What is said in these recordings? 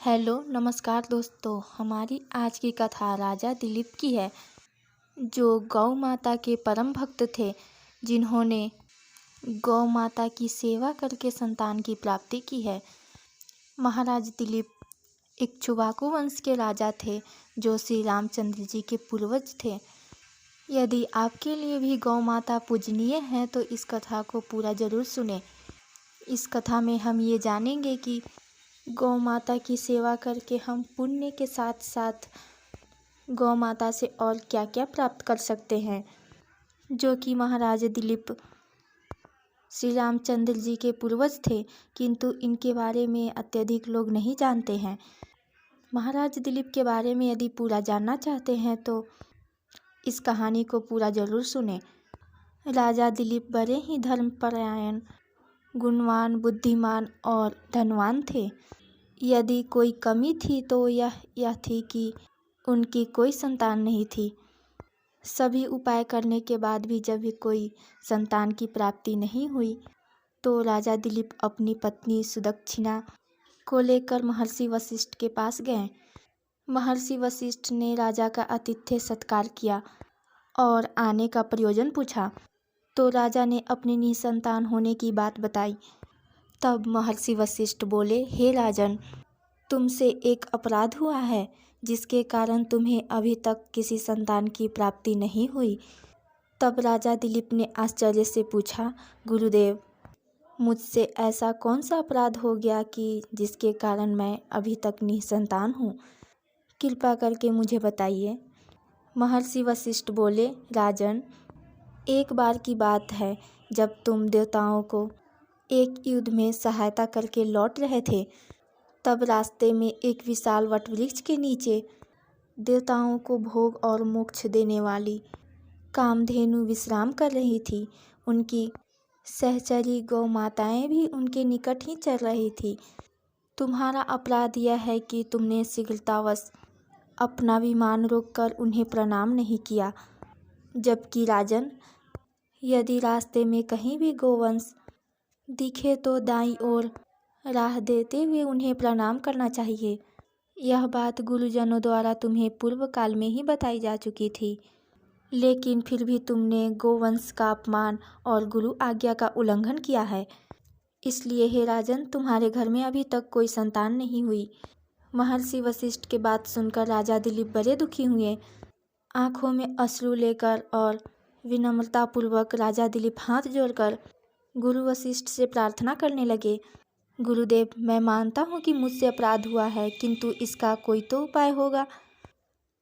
Hello नमस्कार दोस्तों। हमारी आज की कथा राजा दिलीप की है, जो गौ माता के परम भक्त थे, जिन्होंने गौ माता की सेवा करके संतान की प्राप्ति की है। महाराज दिलीप इक्ष्वाकु वंश के राजा थे, जो श्री रामचंद्र जी के पूर्वज थे। यदि आपके लिए भी गौ माता पूजनीय है तो इस कथा को पूरा जरूर सुने। इस कथा में हम ये जानेंगे कि गौ माता की सेवा करके हम पुण्य के साथ साथ गौ माता से और क्या क्या प्राप्त कर सकते हैं, जो कि महाराज दिलीप श्री रामचंद्र जी के पूर्वज थे, किंतु इनके बारे में अत्यधिक लोग नहीं जानते हैं। महाराज दिलीप के बारे में यदि पूरा जानना चाहते हैं तो इस कहानी को पूरा जरूर सुने। राजा दिलीप बड़े ही धर्मपरायण, गुणवान, बुद्धिमान और धनवान थे। यदि कोई कमी थी तो यह थी कि उनकी कोई संतान नहीं थी। सभी उपाय करने के बाद भी जब भी कोई संतान की प्राप्ति नहीं हुई तो राजा दिलीप अपनी पत्नी सुदक्षिणा को लेकर महर्षि वशिष्ठ के पास गए। महर्षि वशिष्ठ ने राजा का आतिथ्य सत्कार किया और आने का प्रयोजन पूछा, तो राजा ने अपनी निसंतान होने की बात बताई। तब महर्षि वशिष्ठ बोले, हे राजन, तुमसे एक अपराध हुआ है, जिसके कारण तुम्हें अभी तक किसी संतान की प्राप्ति नहीं हुई। तब राजा दिलीप ने आश्चर्य से पूछा, गुरुदेव, मुझसे ऐसा कौन सा अपराध हो गया कि जिसके कारण मैं अभी तक निसंतान हूँ? कृपा करके मुझे बताइए। महर्षि वशिष्ठ बोले, राजन, एक बार की बात है, जब तुम देवताओं को एक युद्ध में सहायता करके लौट रहे थे, तब रास्ते में एक विशाल वटवृक्ष के नीचे देवताओं को भोग और मोक्ष देने वाली कामधेनु विश्राम कर रही थी। उनकी सहचरी गौ माताएं भी उनके निकट ही चल रही थी। तुम्हारा अपराध यह है कि तुमने शीघ्रतावश अपना विमान रोककर उन्हें प्रणाम नहीं किया। जबकि राजन, यदि रास्ते में कहीं भी गोवंश दिखे तो दाईं ओर राह देते हुए उन्हें प्रणाम करना चाहिए। यह बात गुरुजनों द्वारा तुम्हें पूर्व काल में ही बताई जा चुकी थी, लेकिन फिर भी तुमने गोवंश का अपमान और गुरु आज्ञा का उल्लंघन किया है। इसलिए हे राजन, तुम्हारे घर में अभी तक कोई संतान नहीं हुई। महर्षि वशिष्ठ की बात सुनकर राजा दिलीप बड़े दुखी हुए। आंखों में अश्रु लेकर और विनम्रतापूर्वक राजा दिलीप हाथ जोड़कर गुरु वशिष्ठ से प्रार्थना करने लगे, गुरुदेव, मैं मानता हूँ कि मुझसे अपराध हुआ है, किंतु इसका कोई तो उपाय होगा।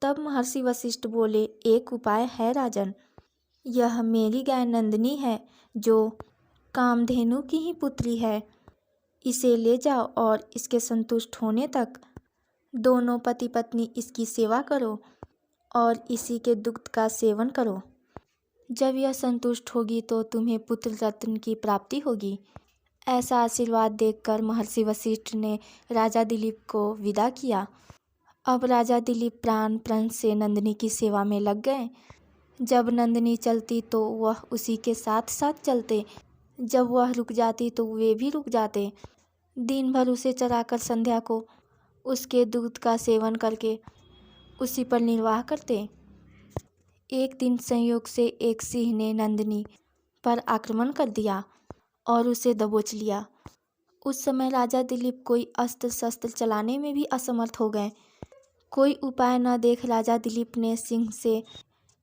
तब महर्षि वशिष्ठ बोले, एक उपाय है राजन। यह मेरी गाय नंदिनी है, जो कामधेनु की ही पुत्री है। इसे ले जाओ और इसके संतुष्ट होने तक दोनों पति पत्नी इसकी सेवा करो और इसी के दुग्ध का सेवन करो। जब यह संतुष्ट होगी तो तुम्हें पुत्र रत्न की प्राप्ति होगी। ऐसा आशीर्वाद देखकर महर्षि वशिष्ठ ने राजा दिलीप को विदा किया। अब राजा दिलीप प्राण प्रण से नंदिनी की सेवा में लग गए। जब नंदिनी चलती तो वह उसी के साथ साथ चलते, जब वह रुक जाती तो वे भी रुक जाते। दिन भर उसे चराकर संध्या को उसके दूध का सेवन करके उसी पर निर्वाह करते। एक दिन संयोग से एक सिंह ने नंदिनी पर आक्रमण कर दिया और उसे दबोच लिया। उस समय राजा दिलीप कोई अस्त्र शस्त्र चलाने में भी असमर्थ हो गए। कोई उपाय न देख राजा दिलीप ने सिंह से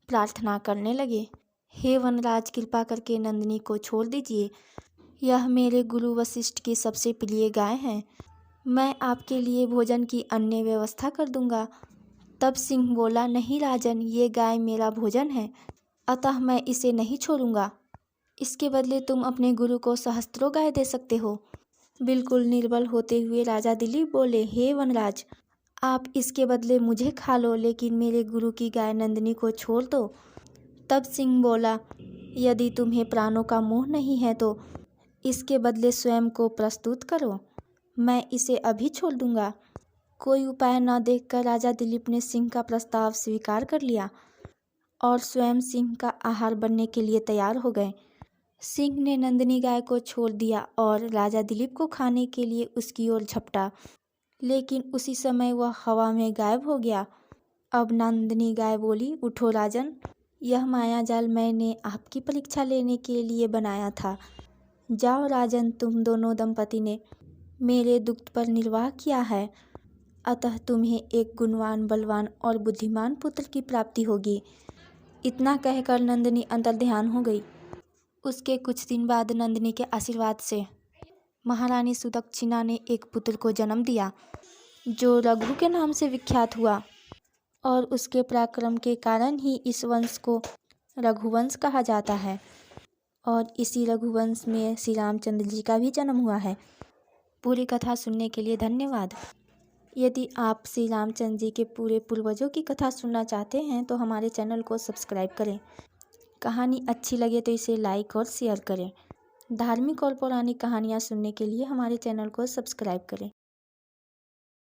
प्रार्थना करने लगे, हे वनराज, कृपा करके नंदिनी को छोड़ दीजिए। यह मेरे गुरु वशिष्ठ की सबसे प्रिय गाय है। मैं आपके लिए भोजन की अन्य व्यवस्था कर दूंगा। तब सिंह बोला, नहीं राजन, ये गाय मेरा भोजन है, अतः मैं इसे नहीं छोड़ूंगा। इसके बदले तुम अपने गुरु को सहस्त्रों गाय दे सकते हो। बिल्कुल निर्बल होते हुए राजा दिलीप बोले, हे वनराज, आप इसके बदले मुझे खा लो, लेकिन मेरे गुरु की गाय नंदिनी को छोड़ दो। तब सिंह बोला, यदि तुम्हें प्राणों का मोह नहीं है तो इसके बदले स्वयं को प्रस्तुत करो, मैं इसे अभी छोड़ दूंगा। कोई उपाय न देखकर राजा दिलीप ने सिंह का प्रस्ताव स्वीकार कर लिया और स्वयं सिंह का आहार बनने के लिए तैयार हो गए। सिंह ने नंदिनी गाय को छोड़ दिया और राजा दिलीप को खाने के लिए उसकी ओर झपटा। लेकिन उसी समय वह हवा में गायब हो गया। अब नंदिनी गाय बोली, उठो राजन, यह मायाजाल मैंने आपकी परीक्षा लेने के लिए बनाया था। जाओ राजन, तुम दोनों दंपति ने मेरे दुख पर निर्वाह किया है, अतः तुम्हें एक गुणवान, बलवान और बुद्धिमान पुत्र की प्राप्ति होगी। इतना कहकर नंदिनी अंतर्ध्यान हो गई। उसके कुछ दिन बाद नंदिनी के आशीर्वाद से महारानी सुदक्षिणा ने एक पुत्र को जन्म दिया, जो रघु के नाम से विख्यात हुआ, और उसके पराक्रम के कारण ही इस वंश को रघुवंश कहा जाता है। और इसी रघुवंश में श्री रामचंद्र जी का भी जन्म हुआ है। पूरी कथा सुनने के लिए धन्यवाद। यदि आप श्री रामचंद्र जी के पूरे पूर्वजों की कथा सुनना चाहते हैं तो हमारे चैनल को सब्सक्राइब करें। कहानी अच्छी लगे तो इसे लाइक और शेयर करें। धार्मिक और पौराणिक कहानियाँ सुनने के लिए हमारे चैनल को सब्सक्राइब करें।